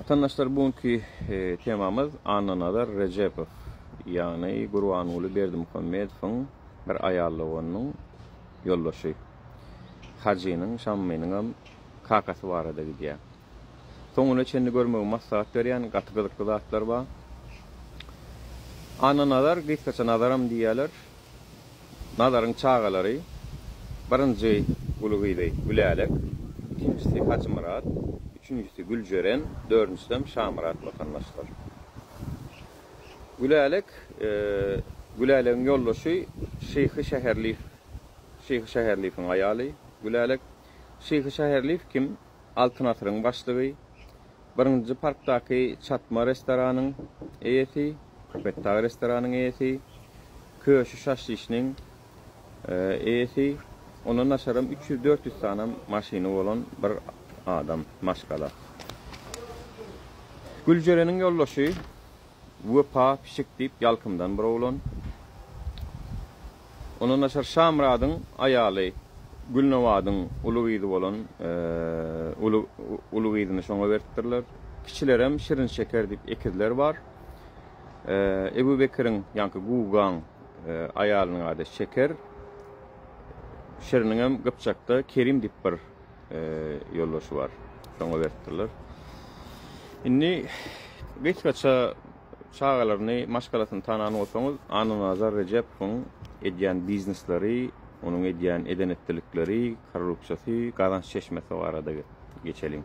Vatandaşlar bugünkü temamız Ananadar Recepov, yani Gurbanulu Berdimuhamedov'un bir ayarlığının yoldaşı. Hacı'nın, Şamme'nin kakası var da gidiyor. Sonunu çenli görmeği maslahat veren katıkılıklı zatlar var. Ananadar, gitkaça nadaram diyorlar. Nadarın çağaları, birinci Uluğuydu, Gülelek, ikincisi Hacı Murat, üçüncüsü Gülcören, dördüncüsü de Şamrat vatandaşlar. Gülelek'in yoldaşı Şeyh-i Şehirlif'in ayalı. Gülelek, Şeyh-i Şehirlif kim? Altın Asır'ın başlığı. Birinci parktaki Çatma restoranın eyeti, Kırpetdağ restoranın eyeti, Köşü Şaşliş'nin eyeti. Onun aşarım 300-400 tane maşini olan bir adam, maşkala. Gülcören'in yoldaşı Vöpa Pişik deyip Yalkım'dan bir oğlan. Onun aşar Şamrad'ın ayalı Gülnova'dın Uluğuydu olan Uluğuydu'nu şona verttirler. Kişilerem Şirin Şeker deyip ekirler var. Ebu Bekir'in yankı Gugan ayalının adı Şeker. Şirin'in Gıpçak'ta Kerim deyip bir yoldaşı var. Şona verttirler. Şimdi geçkaça çağalarını, maşkalasını tanan olsanız, Ananadar Recep'in ediyen biznesleri, onun ediyen edenettilikleri, korrupsiyası, kazanç çeşmesi var arada geçelim.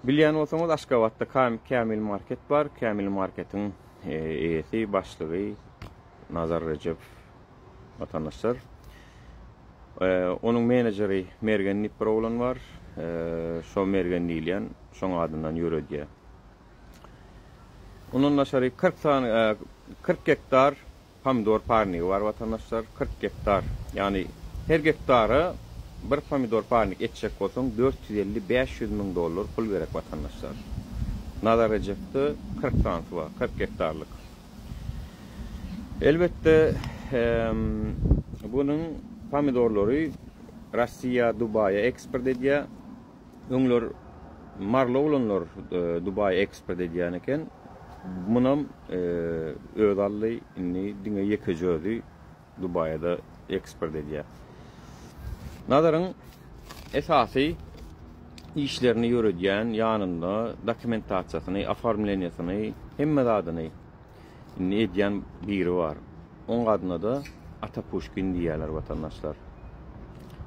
Bilyen olsanız Aşgabat'ta Kamil Market var. Kamil Market'in eyesi, başlığı Nazar Recep vatandaşlar. Onun menajeri Mergen Nipper oğlan var. Şu Mergen Nilyan, şu adından yürüdüyor. Onun aşarı 40 hektar pomidor parniği var vatandaşlar. 40 hektar, yani her hektara bir pomidor parnik etçek olsun $450-500 bin pul verek vatandaşlar. Nazar Recep'te 40 tanesi var, 40 hektarlık. Elbette bunun pomidorları Rusya, Dubai'ye eksport ediyor. Onlar marlı olanlar Dubai'ye eksport ediyor iken bunun ödallı inni dine yekecödü Dubai'de eksport ediyor. Nadarın esası işlerini yürüyen yanında dokumentasyasını, aformlanyasını, hemmeladını inni ediyen biri var. Onun adına da Atapuşkin diyorlar vatandaşlar.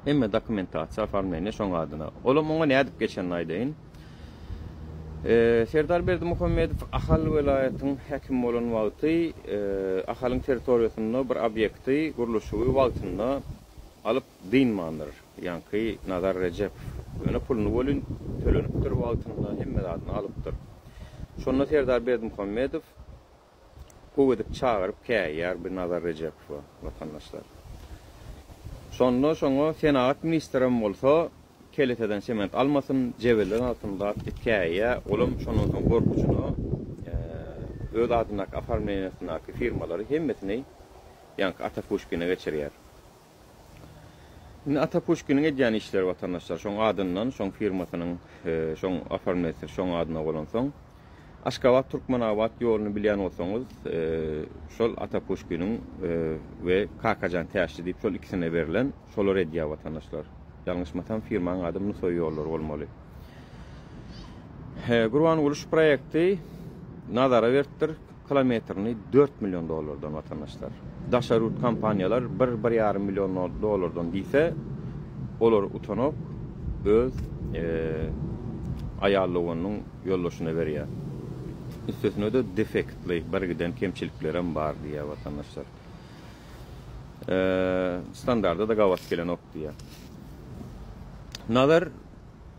Hemme dokumentasyon, aformlanya şonun adına. Oğlum ona ne edip geçen aydayın? Serdar Berdimuhamedov Ahal vilayetin hakim olan vaqtı Ahal'ın teritoriyasında bir obyekti kuruluşu vaqtında alıp dinmandır. Yani Nazar Recep öne pulunu volun töleniptir vaqtında hemme adını alıptır. Sonra Serdar Berdimuhamedov kuvvetip çağırıp kayar bir Nazar Recep vatandaşlar. Sonra senat ministerim olsa keleteden sement almasın, cebellerin altında hikaye, oğlum şonun korkucunu öz adındaki afarmlanyasındaki firmaları hemmetini yani Atapuşkin'e geçiriyor. Şimdi Atapuşkin'in ediyen işleri vatandaşlar, şon adından, şon firmasının, şon afarmlanyası, şon adına olan son. Aşgabat Türkmenabat yolunu bilen olsanız, şol Atapuşkin'in ve Kakacan teaşlı deyip şol ikisine verilen şolor ediyor vatandaşlar. Yanlışmatan firmanın adını soyuyorlar olmalı. Gurbanulu proyekti Nadar'a verttir, kilometrini $4 milyon vatandaşlar. Daşarut kampanyalar $1,5 milyon deyse, olur utanıp öz ayarlığının yollaşını veriyor. Üstesine de defektli, bir giden kemçiliklerim var diye vatandaşlar. Standarda da gavas gelen ok diye. Nazar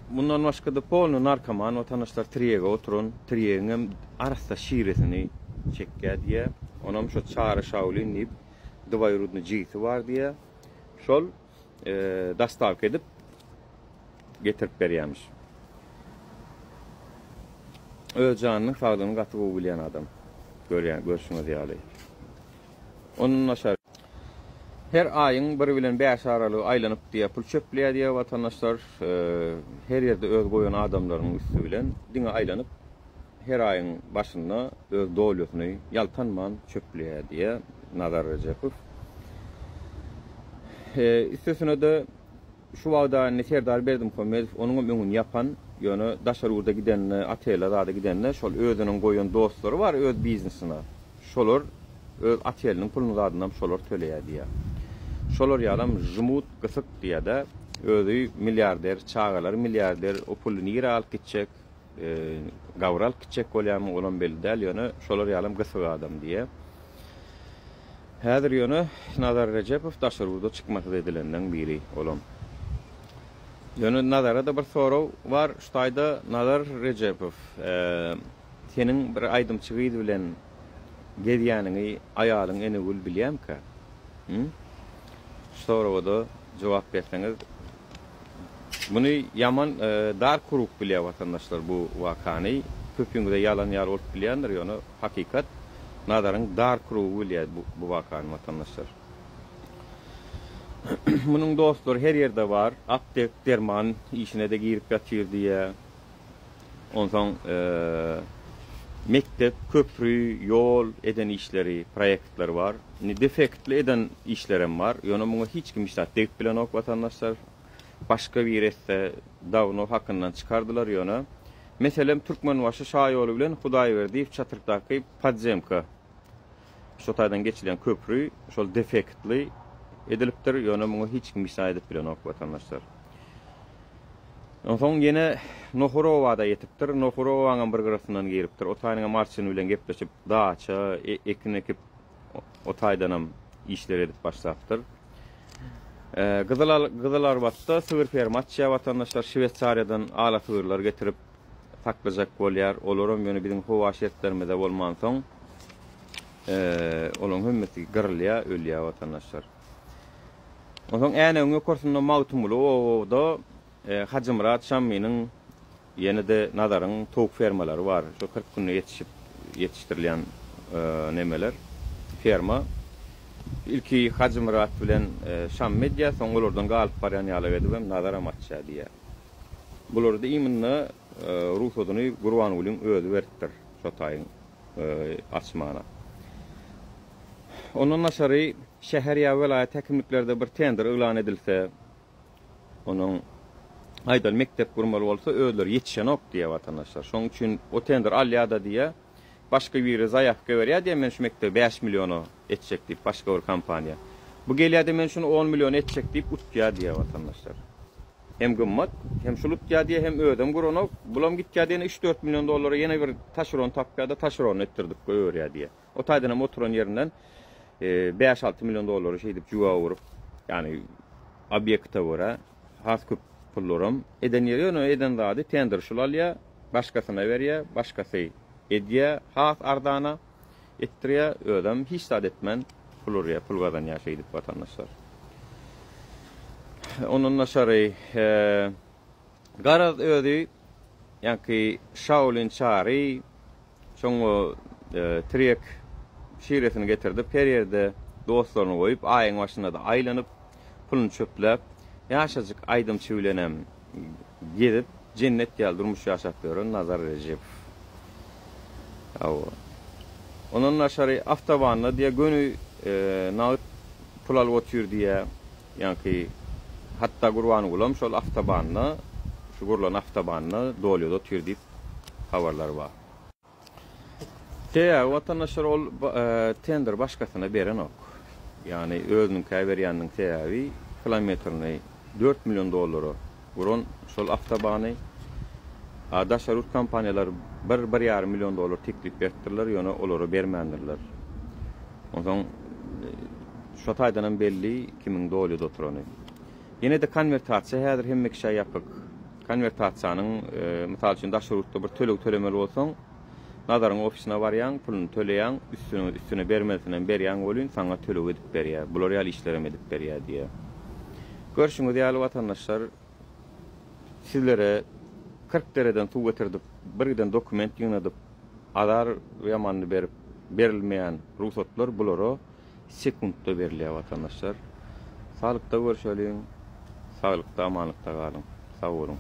bundan başka da polnu narkoman vatandaşlar triyege oturun, triyeğin arasında şiiresini çekke diye. Onam şu çağrı şaulin deyip dıvayrudunu cihti var diye. Şol dastavk edip getirip veriyormuş. Öz canının sağlığını katıp bilen adam. Görüşünüz yani. Onun aşağı. Her ayın bir bilen 5 aralığı aylanyp diye pul çöpleýär diye vatandaşlar her yerde öz goýan adamlaryň üstü bilen diňe aylanyp her ayın başynda öz dowlatyny ýaltanman çöpleýär diye Nazar Rejepow. Üstesine de şu wagda Neserdar Berdimuhammedow onuň öňüni ýapan, ýöne Daşarurda giden, Atelyada giden şol özüniň goýan dostlary var öz biznesine. Şolar öz atelinin pulunu adından şolar töleýär diye. Şolar ýalam jumut gysyk diye de özü milyarder, çağalar milyarder o pulunu ýere alyp gitjek, gawral gitjek bolýarmy olan belli däl, ýöne şolar ýalam gysyk adam diye. Häzir ýöne Nazar Rejepow Daşarurda çykmakda edilenden biri olam. Ýöne Nazara da bir soraw var, şuýda Nazar Rejepow, seniň bir aýdymçygy bilen gedýäniňi aýalyň enegül bilýäm-ka? Sorawda jogap berseňiz. Muny ýaman dar kuruk bilýär watandaşlar bu wakany. Köpüňde ýalan ýar bolup bilýändir, ýöne hakykat Nazaryň dar kurugy bilýär bu wakany watandaşlar. Munyň dostlary her ýerde bar, aptek, derman işine de girip ýatyr diýe. Ondan mektep, köprü, yol eden işleri, proyektler var. Defektli eden işlerim var. Ýöne muňa hiç kim işlet deyip bilen ok watandaşlar. Başka bir etse dawno hakyndan çykardylar ýöne. Meselem Türkmenbaşy şaýoly bilen Hudaýberdi çatyrdaky Podzemka. Şo taýdan geçilen köprü şol defektli edilipdir. Ýöne muňa hiç kim işlet bilen ok watandaşlar. Ondan ýene Nohurowada ýetipdir. Nohurowaň bir gyrasyndan giripdir. O taýynyň marşyny bilen gepleşip daça, ekin ekip o taýdanam işler edip başlapdyr. Gyzylarbatda sığır fermatçy watandaşlar Şwetsariýadan ala sığırlar getirip taklajak bolýar. Olaram ýöne biziň howa şertlerinde bolman soň olaň hemmeti gyrylýar, ölýär watandaşlar. Ondan äne öňe korsunda mawtumly o da Hacımrat Şammi'nin yeni de Nazaryň towuk fermalary var. Şu 40 günde yetiştirilýän nemeler ferma. İlki Hacımrat bilen Şam medya, soň olardan galyp barýan ýaly edip Nazara matça diýe. Bular da iminne ruhudyny Gurbanulyň özü beripdir şo taýyň açmana. Onun naşary şäher ýa welaýat häkimliklerde bir tender elan edilse, onun aýdal mektep gurmaly bolsa özleri ýetişen ok diýe watandaşlar. Şoň üçin o tender alýada diýe başga bir zaýafka berýär diýe men şu mektep 5 milyonu etjek diýip başga bir kampaniýa. Bu gelýärde men şunu 10 milyon etjek diýip utýar diýe watandaşlar. Hem gymmat, hem şul utýar diýe hem ödem guranok, bulam gitýär diýe 3-4 milyon dollara ýene bir taşeron tapýarda taşeron etdirdik goýarýar diýe. O taýdan oturan ýerinden 5-6 milyon dollara şey edip juwa urup, ýani obýekte wara has köp pullaram eden ýeri eden zady tender şul alýa, başgasyna berýär, başgasy edýär, has ardana etdirýär, ödem hiç zat etmen pulurya, pul gazanýar şey edip watandaşlar. Onun naşary garaz ödi ýa-ki Shaolin çary şoňa trek şiiresini getirdi. Her ýerde dostlaryny goýup, aýyň başynda da aýlanyp, pulunu çöpläp, ýaşajyk aýdymçy bilenem gedip, cennet ýaly durmuş ýaşap berýän Nazar Rejepow. Onun naşary awtobanna diýe gönü naýt pul alyp otyr diýe, ýa-ki hatta Gurbanuly şol awtobanna, şu gurlan awtobanna dolýada otyr diýip habarlar bar. Watandaşlar ol tender başgasyna beren ok. Yani özünün berýäniniň täbi kilometrini 4 milyon dollary guron şol awtobany Daşarur kampaniýalar 1,5 milyon dollar teklip etdirler, ýöne olary bermändirler. Ondan şo taýdan belli kimin dolýada oturany. Ýene de konvertasiýa häzir hemmek şey ýapyk. Konvertasiýanyň mysal üçin Daşarurda bir töleg tölemeli bolsaň, Nazaryň ofisine barýan, pulunu töleýän, üstüne bermesinden berýän bolýan, saňa töleg edip berýär. Bular ýaly işlerimi edip berýär diýe. Görşüňiz ýaly watandaşlar, sizlere 40 dereden suw getirdik, birden dokument ýynadyp, adar ýamanly berip berilmeýän ruhsatlar bulary sekundda berilýär watandaşlar. Sağlıkda görüşelim. Sağlıkda, amanlıkta kalın. Sağ olun.